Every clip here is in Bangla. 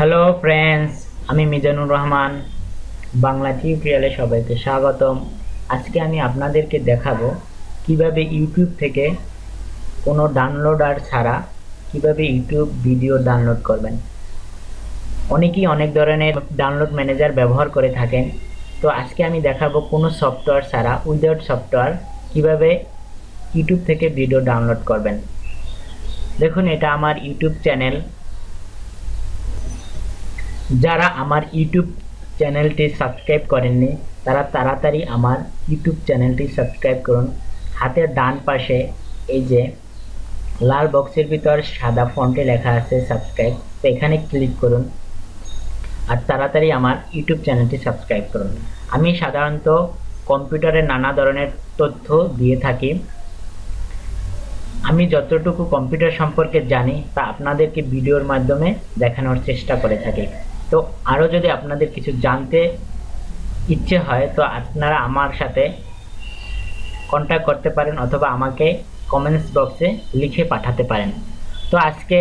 হ্যালো ফ্রেন্ডস, আমি মিজানুর রহমান। বাংলা টিউটোরিয়ালে সবাইকে স্বাগতম। আজকে আমি আপনাদেরকে দেখাবো কিভাবে ইউটিউব থেকে কোনো ডাউনলোডার ছাড়া কিভাবে ইউটিউব ভিডিও ডাউনলোড করবেন। অনেকেই অনেক ধরনের ডাউনলোড ম্যানেজার ব্যবহার করে থাকেন। তো আজকে আমি দেখাবো কোনো সফটওয়্যার ছাড়া, উইদাউট সফটওয়্যার কিভাবে ইউটিউব থেকে ভিডিও ডাউনলোড করবেন। দেখুন, এটা আমার ইউটিউব চ্যানেল। যারা আমার ইউটিউব চ্যানেলটি সাবস্ক্রাইব করেননি তারা তাড়াতাড়ি আমার ইউটিউব চ্যানেলটি সাবস্ক্রাইব করুন। হাতের ডান পাশে এই যে লাল বক্সের ভিতর সাদা ফন্টে লেখা আছে সাবস্ক্রাইব, তো এখানে ক্লিক করুন আর তাড়াতাড়ি আমার ইউটিউব চ্যানেলটি সাবস্ক্রাইব করুন। আমি সাধারণত কম্পিউটারের নানা ধরনের তথ্য দিয়ে থাকি। আমি যতটুকু কম্পিউটার সম্পর্কে জানি তা আপনাদেরকে ভিডিওর মাধ্যমে দেখানোর চেষ্টা করে থাকি। তো আরও যদি আপনাদের কিছু জানতে ইচ্ছে হয় তো আপনারা আমার সাথে কন্ট্যাক্ট করতে পারেন অথবা আমাকে কমেন্টস বক্সে লিখে পাঠাতে পারেন। তো আজকে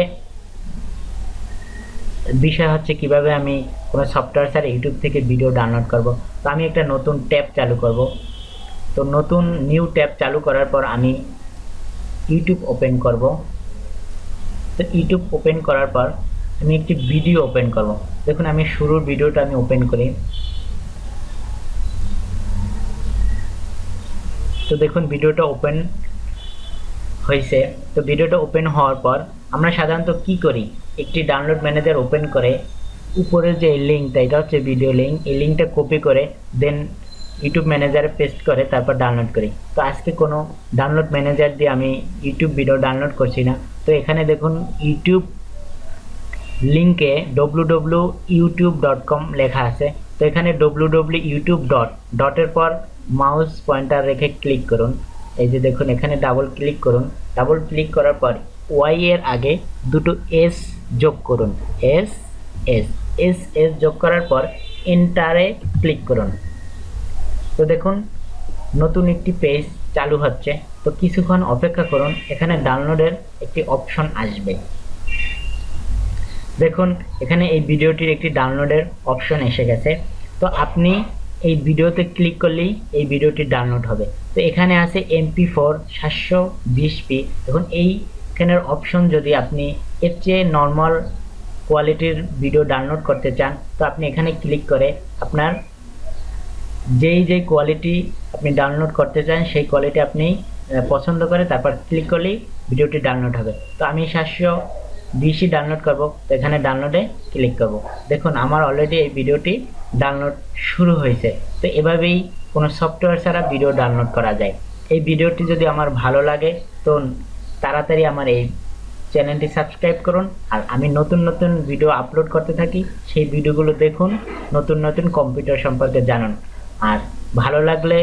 বিষয় হচ্ছে কিভাবে আমি কোনো সফটওয়্যার ছাড়া ইউটিউব থেকে ভিডিও ডাউনলোড করব। তো আমি একটা নতুন ট্যাব চালু করব। তো নতুন নিউ ট্যাব চালু করার পর আমি ইউটিউব ওপেন করব। তো ইউটিউব ওপেন করার পর আমি একটি ভিডিও ওপেন করব। দেখুন, আমি শুরুর ভিডিওটা আমি ওপেন করি। তো দেখুন ভিডিওটা ওপেন হয়েছে। তো ভিডিওটা ওপেন হওয়ার পর আমরা সাধারণত কি করি, একটি ডাউনলোড ম্যানেজার ওপেন করে উপরের যে লিঙ্কটা, এটা হচ্ছে ভিডিও লিঙ্ক, এই লিঙ্কটা কপি করে দেন ইউটিউব ম্যানেজারে পেস্ট করে তারপর ডাউনলোড করি। তো আজকে কোনো ডাউনলোড ম্যানেজার দিয়ে আমি ইউটিউব ভিডিও ডাউনলোড করছি না। তো এখানে দেখুন ইউটিউব লিঙ্কে www.youtube.com লেখা আছে। তো এখানে www.youtube ডটের পর মাউস পয়েন্টার রেখে ক্লিক করুন। এই যে দেখুন এখানে ডাবল ক্লিক করুন। ডাবল ক্লিক করার পর ওয়াই এর আগে দুটো এস যোগ করুন। এস এস এস এস যোগ করার পর এন্টারে ক্লিক করুন। তো দেখুন নতুন একটি পেজ চালু হচ্ছে। তো কিছুক্ষণ অপেক্ষা করুন, এখানে ডাউনলোডের একটি অপশন আসবে। দেখুন এখানে এই ভিডিওটির একটি ডাউনলোডের অপশন এসে গেছে। তো আপনি এই ভিডিওতে ক্লিক করলেই এই ভিডিওটি ডাউনলোড হবে। তো এখানে আছে MP4 720p। দেখুন এইখানের অপশন, যদি আপনি এর চেয়ে নর্মাল কোয়ালিটির ভিডিও ডাউনলোড করতে চান তো আপনি এখানে ক্লিক করে আপনার যেই কোয়ালিটি আপনি ডাউনলোড করতে চান সেই কোয়ালিটি আপনি পছন্দ করে তারপর ক্লিক করলেই ভিডিওটি ডাউনলোড হবে। তো আমি 720 ডাউনলোড করব, তো এখানে ডাউনলোডে ক্লিক করব। দেখুন আমার অলরেডি এই ভিডিওটি ডাউনলোড শুরু হয়েছে। তো এভাবেই কোনো সফটওয়্যার ছাড়া ভিডিও ডাউনলোড করা যায়। এই ভিডিওটি যদি আমার ভালো লাগে তো তাড়াতাড়ি আমার এই চ্যানেলটি সাবস্ক্রাইব করুন। আর আমি নতুন নতুন ভিডিও আপলোড করতে থাকি, সেই ভিডিওগুলো দেখুন, নতুন নতুন কম্পিউটার সম্পর্কে জানুন। আর ভালো লাগলে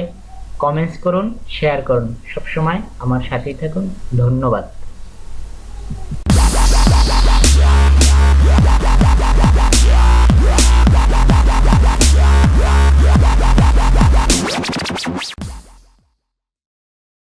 কমেন্টস করুন, শেয়ার করুন। সবসময় আমার সাথেই থাকুন। ধন্যবাদ।